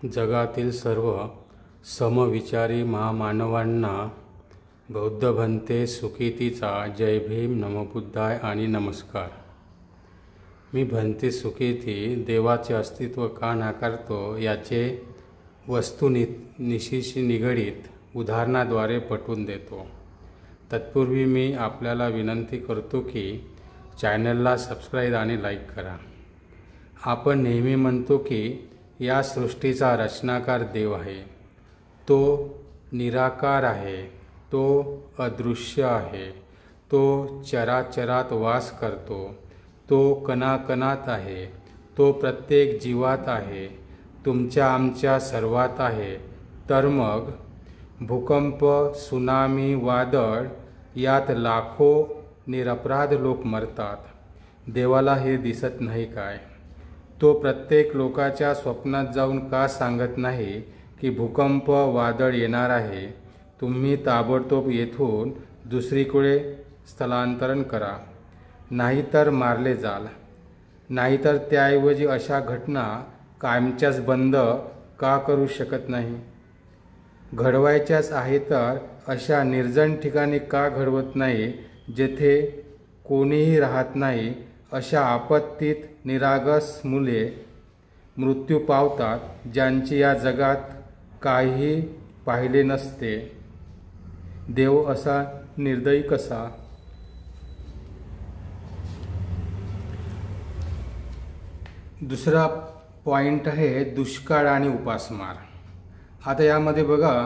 जगातील सर्व समविचारी महामानवांना बौद्ध भंते सुकीतीचा जय भीम, नमो बुद्धाय आणि नमस्कार. मी भंते सुकीती देवाचे अस्तित्व का नाकारतो याचे वस्तुनिशीशी निगडीत उदाहरणाद्वारे पटवून देतो. तत्पूर्वी मी आपल्याला विनंती करतो की चॅनलला सबस्क्राईब आणि लाईक करा. आपण नेहमी म्हणतो की या सृष्टीचा रचनाकार देव आहे. तो निराकार आहे, तो अदृश्य आहे, तो चराचरात वास करतो, तो कणाकणात आहे, तो प्रत्येक जीवात आहे, तुमच्या आमच्या सर्वात आहे. तर मग भूकंप, सुनामी, वादळ यात लाखो निरपराध लोक मरतात. देवाला हे दिसत नाही काय? तो प्रत्येक लोकाच्या स्वप्नात जाऊन का सांगत नाही की भूकंप, वादळ येणार आहे, तुम्ही ताबडतोब येथून दुसरीकडे स्थलांतरण करा, नाहीतर मारले जाल? नाहीतर त्याऐवजी अशा घटना कायमच्याच बंद का करू शकत नाही? घडवायच्याच आहे तर अशा निर्जन ठिकाणी का घडवत नाही जेथे कोणीही राहत नाही? अशा आपत्तीत निरागस मुले मृत्यू पावतात, ज्यांची या जगात काहीही पाहिले नसते. देव असा निर्दयी कसा? दुसरा पॉइंट आहे दुष्काळ आणि उपासमार. आता यामध्ये बघा,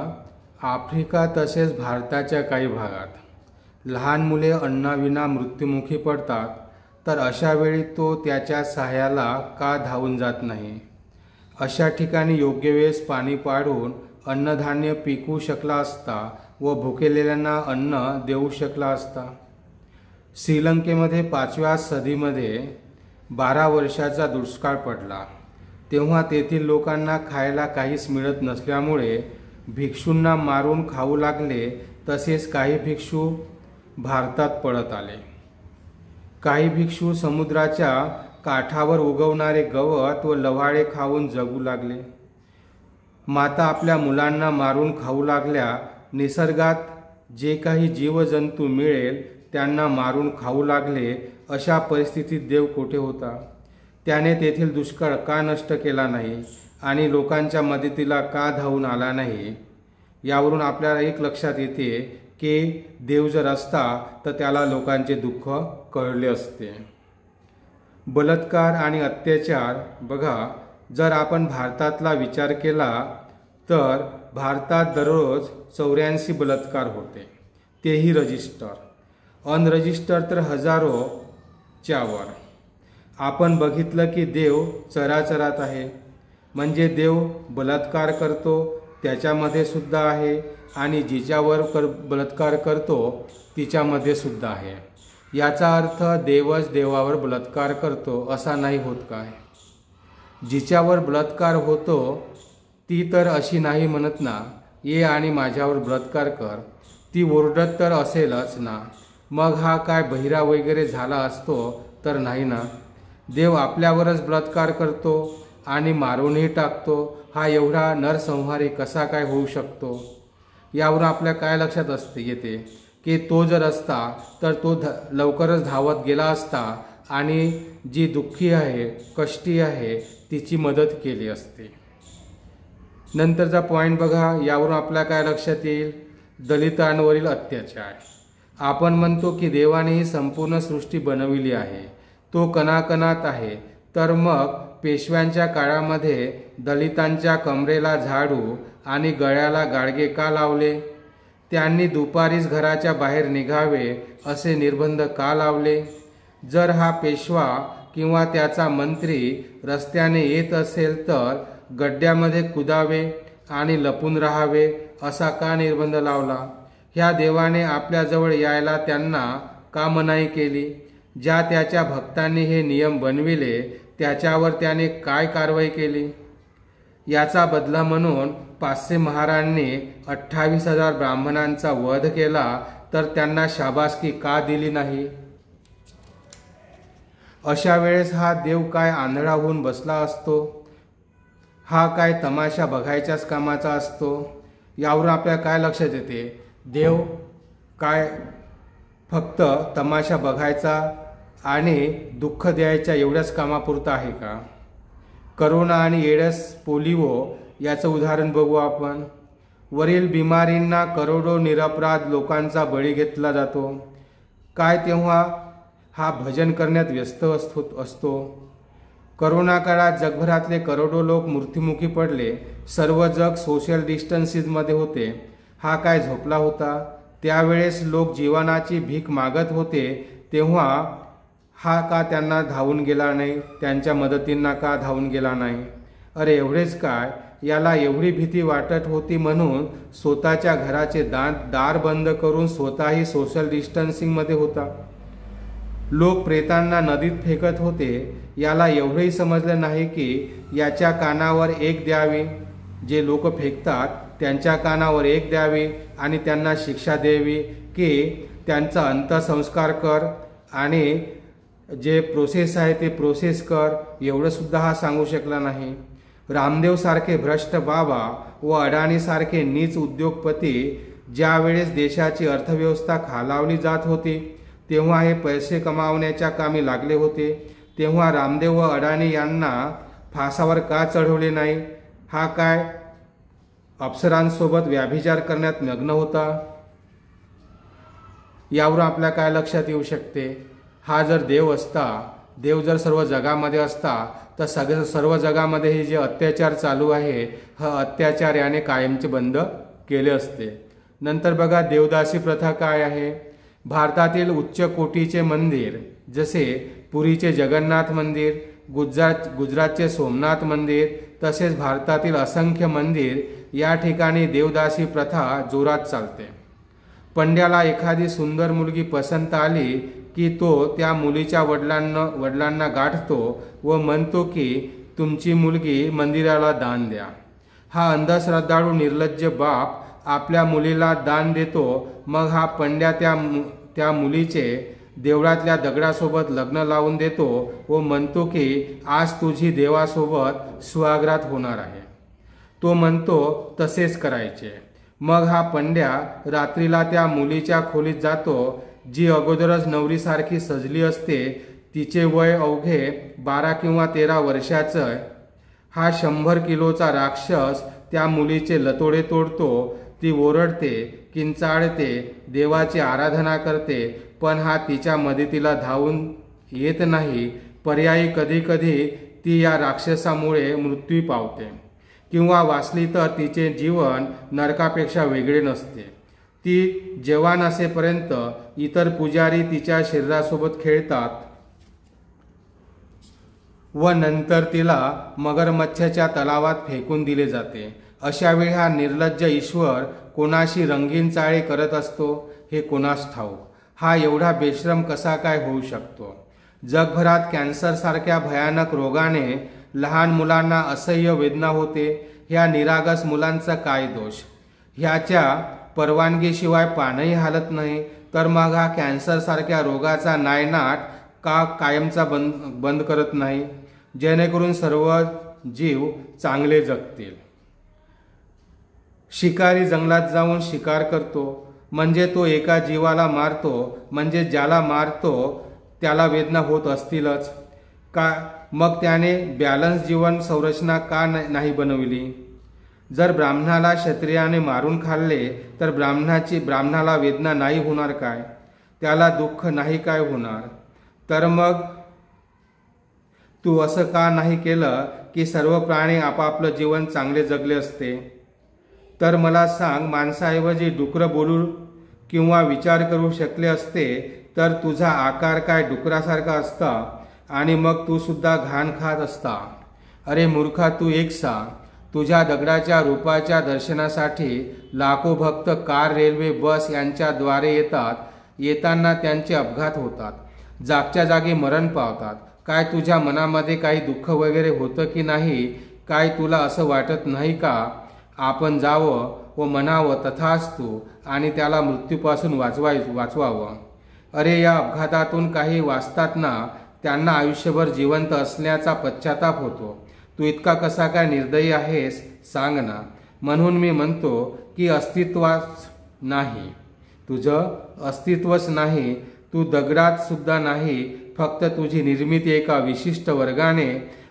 आफ्रिका तसेच भारताच्या काही भागात लहान मुले अन्नाविना मृत्युमुखी पडतात. तर अशा वेळी तो त्याच्या सहाय्याला का धावून जात नाही? अशा ठिकाणी योग्य वेळेस पाणी पाडून अन्नधान्य पिकवू शकला असता व भुकेलेल्यांना अन्न देऊ शकला असता. श्रीलंकेमध्ये 5व्या सदीमध्ये 12 वर्षाचा दुष्काळ पडला. तेव्हा तेथील लोकांना खायला काहीच मिळत नसल्यामुळे भिक्षूंना मारून खाऊ लागले. तसेच काही भिक्षू भारतात पळत आले. काही भिक्षू समुद्राच्या काठावर उगवणारे गवत व लव्हाळे खाऊन जगू लागले. माता आपल्या मुलांना मारून खाऊ लागल्या. निसर्गात जे काही जीवजंतू मिळेल त्यांना मारून खाऊ लागले. अशा परिस्थितीत देव कुठे होता? त्याने तेथील दुष्काळ का नष्ट केला नाही आणि लोकांच्या मदतीला का धावून आला नाही? यावरून आपल्याला एक लक्षात येते की देव जर असता तर त्याला लोकांचे दुःख कळले असते. बलात्कार आणि अत्याचार बघा, जर आपण भारतातला विचार केला तर भारतात दररोज 84 बलात्कार होते, तेही रजिस्टर. अनरजिस्टर तर हजारोच्या वर. आपण बघितलं की देव चराचरात आहे, म्हणजे देव बलात्कार करतो त्याच्यामध्ये सुद्धा आहे आणि जिच्यावर बलात्कार करतो तिच्यामध्ये सुद्धा आहे. याचा अर्थ देवच देवावर बलात्कार करतो असा नाही होत काय? जिच्यावर बलात्कार होतो ती तर अशी नाही म्हणत ना, ये आणि माझ्यावर बलात्कार कर. ती ओरडत तर असेलच ना. मग हा काय बहिरा वगैरे झाला असतो तर नाही ना. देव आपल्यावरच बलात्कार करतो आणि मारूनही टाकतो. हा एवढा नरसंहारी कसा काय होऊ शकतो? यावरून आपल्या काय लक्षात येते की तो जर असता तर तो लवकरच धावत गेला असता आणि जी दुःखी आहे, कष्टी आहे, तिची मदत केली असती. नंतरचा पॉईंट बघा, यावरून आपल्या काय लक्षात येईल? दलितांवरील अत्याचार. आपण म्हणतो की देवाने ही संपूर्ण सृष्टी बनविली आहे, तो कणाकणात आहे. तर मग पेशव्यांच्या काळामध्ये दलितांच्या कमरेला झाडू आणि गळ्याला गाडगे का लावले? त्यांनी दुपारीच घराच्या बाहेर निघावे असे निर्बंध का लावले? जर हा पेशवा किंवा त्याचा मंत्री रस्त्याने येत असेल तर गड्ड्यामध्ये कुदावे आणि लपून राहावे असा का निर्बंध लावला? ह्या देवाने आपल्याजवळ यायला त्यांना का मनाई केली? ज्या त्याच्या भक्तांनी हे नियम बनविले त्याच्यावर त्याने काय कारवाई केली? याचा बदला म्हणून पाचशे महाराजांनी 28,000 ब्राह्मणांचा वध केला तर त्यांना शाबासकी का दिली नाही? अशा वेळेस हा देव काय आंधळा होऊन बसला असतो? हा काय तमाशा बघायच्याच कामाचा असतो? यावरून आपल्याला काय लक्षात येते? देव काय फक्त तमाशा बघायचा आणि दुःख द्यायच्या एवढ्याच कामापुरता आहे का? करोना आणि एड्स, पोलिओ याचं उदाहरण बघू आपण. वरील बिमारींना करोडो निरपराध लोकांचा बळी घेतला जातो. काय तेव्हा हा भजन करण्यात व्यस्त असतो? करोना काळात जगभरातले करोडो लोक मृत्युमुखी पडले. सर्व जग सोशल डिस्टन्सिसमध्ये होते. हा काय झोपला होता? त्यावेळेस लोक जीवनाची भीक मागत होते, तेव्हा हा का त्यांना धावून गेला नाही? त्यांच्या मदतींना का धावून गेला नाही? अरे एवढेच काय, याला एवढी भीती वाटत होती म्हणून स्वतःच्या घराचे दार बंद करून स्वतःही सोशल डिस्टन्सिंगमध्ये होता. लोक प्रेतांना नदीत फेकत होते. याला एवढंही समजलं नाही की याच्या कानावर एक द्यावी. जे लोक फेकतात त्यांच्या कानावर एक द्यावी आणि त्यांना शिक्षा द्यावी की त्यांचा अंत्यसंस्कार कर आणि जे प्रोसेस आहे ते प्रोसेस कर, एवढं सुद्धा हा सांगू शकला नाही. रामदेव सारखे भ्रष्ट बाबा व अडाणी सारखे नीच उद्योगपती ज्या वेळेस देशाची अर्थव्यवस्था खालावली जात होती तेव्हा हे पैसे कमावण्याच्या कामी लागले होते, तेव्हा रामदेव व अडाणी यांना फासावर का चढवले नाही? हा काय अप्सरांसोबत व्याभिचार करण्यात मग्न होता? यावरून आपल्या काय लक्षात येऊ शकते? हा जर देव असता, देव जर सर्व जगामध्ये असता, तर सर्व जगामध्ये हे जे अत्याचार चालू आहे हा अत्याचार याने कायमचे बंद केले असते. नंतर बघा देवदासी प्रथा काय आहे. भारतातील उच्च कोटीचे मंदिर जसे पुरीचे जगन्नाथ मंदिर, गुजरातचे सोमनाथ मंदिर, तसेच भारतातील असंख्य मंदिर या ठिकाणी देवदासी प्रथा जोरात चालते. पंड्याला एखादी सुंदर मुलगी पसंत आली की तो त्या मुलीच्या वडिलांना गाठतो व म्हणतो की तुमची मुलगी मंदिराला दान द्या. हा अंधश्रद्धाळू निर्लज्ज बाप आपल्या मुलीला दान देतो. मग हा पंड्या त्या मुलीचे देवळातल्या दगडासोबत लग्न लावून देतो व म्हणतो की आज तुझी देवासोबत सुहागरात होणार आहे. तो म्हणतो तसेच करायचे. मग हा पंड्या रात्रीला त्या मुलीच्या खोलीत जातो, जी अगोदरच नवरीसारखी सजली असते. तिचे वय अवघे 12 किंवा 13 वर्षाचं. हा 100 किलोचा राक्षस त्या मुलीचे लतोडे तोडतो. ती ओरडते, किंचाळते, देवाची आराधना करते, पण हा तिच्या मदतीला धावून येत नाही. पर्यायी कधीकधी ती या राक्षसामुळे मृत्यू पावते किंवा वाचली तर तिचे जीवन नरकापेक्षा वेगळे नसते. ती जवान असेपर्यंत इतर पुजारी तिच्या शरीरासोबत खेळतात व नंतर तिला मगरमच्छच्या तलावात फेकून दिले जाते. अशा वेळी हा निर्लज्ज ईश्वर कोणाशी रंगीन चाळे करत असतो हे कोणास ठाऊक. हा एवढा बेशरम कसा काय होऊ शकतो? जगभरात कॅन्सर सारख्या भयानक रोगाने लहान मुलांना असह्य वेदना होते. ह्या निरागस मुलांचा काय दोष? ह्याच्या परवानगीशिवाय पानही हालत नाही, तर मग हा कॅन्सर सारख्या रोगाचा नायनाट का कायमचा बंद करत नाही, जेणेकरून सर्व जीव चांगले जगतील? शिकारी जंगलात जाऊन शिकार करतो म्हणजे तो एका जीवाला मारतो, म्हणजे ज्याला मारतो त्याला वेदना होत असतीलच का? मग त्याने बॅलन्स जीवन संरचना का नाही बनवली? जर ब्राह्मणाला क्षत्रियाने मारून खाल्ले तर ब्राह्मणाला वेदना नाही होणार काय? त्याला दुःख नाही काय होणार? तर मग तू असं का नाही केलं की सर्व प्राणी आपापलं जीवन चांगले जगले असते? तर मला सांग, माणसाऐवजी डुकरं बोलू किंवा विचार करू शकले असते तर तुझा आकार काय डुकरासारखा असता आणि मग तू सुद्धा घाण खात असता. अरे मूर्खा, तू एक सांग, तुझ्या दगडाच्या रूपाच्या दर्शनासाठी लाखो भक्त कार, रेल्वे, बस यांच्याद्वारे येतात. येताना त्यांचे अपघात होतात, जागच्या जागी मरण पावतात. काय तुझ्या मनामध्ये काही दुःख वगैरे होतं की नाही? काय तुला असं वाटत नाही का आपण जावं व म्हणावं तथास्तु आणि त्याला मृत्यूपासून वाचवावं? अरे या अपघातातून काही वाचतात ना, त्यांना आयुष्यभर जिवंत असण्याचा पश्चाताप होतो. तू इतका कसा काय निर्दयी आहेस सांग ना. म्हणून मी म्हणतो की अस्तित्वच नाही, तुझं अस्तित्वच नाही, तू दगडात सुद्धा नाही. फक्त तुझी निर्मिती एका विशिष्ट वर्गाने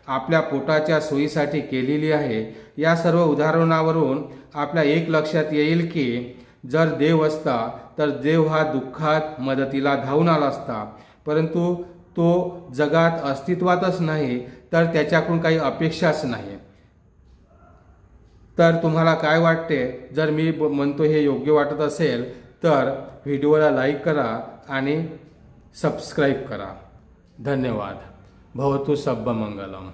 आपल्या पोटाच्या सोयीसाठी केलेली आहे. या सर्व उदाहरणावरून आपल्या एक लक्षात येईल की जर देव असता तर देव हा दुःखात मदतीला धावून आला असता, परंतु तो जगात अस्तित्वातच नाही तर त्याच्याकडून काही अपेक्षाच नाही. तर तुम्हाला काय वाटते? जर मी म्हणतो हे योग्य वाटत असेल तर व्हिडिओला लाईक करा आणि सबस्क्राईब करा. धन्यवाद. भवतु सब्बमंगलम.